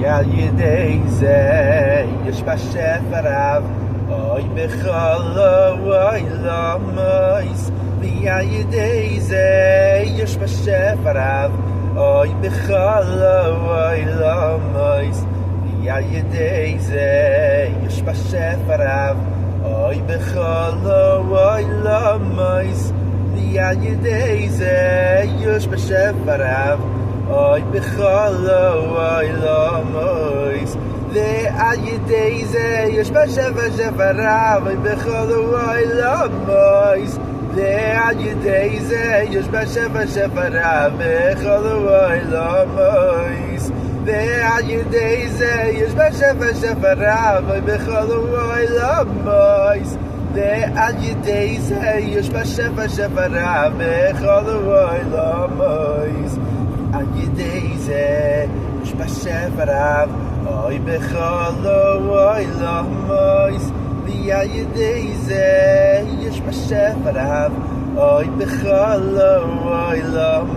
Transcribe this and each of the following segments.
ועל ידי זה יש בשפריו אוי בכל העולמות, ועל ידי זה יש בשפריו אוי בכל העולמות, ועל ידי זה יש בשפריו אוי בכל העולמות, ועל ידי זה יש בשפריו אוי בכל העולמות, ועל ידי זה יש בשפריו אוי בכל העולמות, ועל ידי זה יש בשפריו בכל העולמות, ועל ידי זה יש בשפריו אוי בכל העולמות, ועל ידי זה יש בשפריו בכל העולמות, על ידי זה יש בשפריו אוי בכל העולמות, ועל ידי זה יש בשפריו אוי בכל העולמות,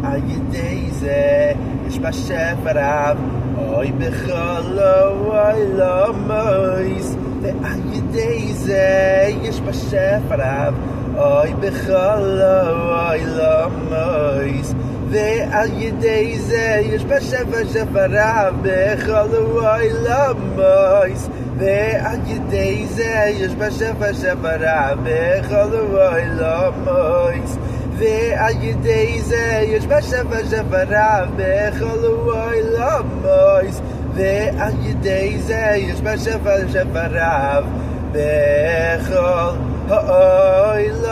על ידי זה יש בשפריו אוי בכל העולמות, ועל ידי זה יש בשפריו אוי בכל העולמות, ועל ידי זה יש בשפריו בכל העולמות, ועל ידי זה יש בשפריו בכל העולמות, ועל ידי זה יש בשפריו בכל העולמות, ועל ידי זה יש בשפריו בכל העולמות.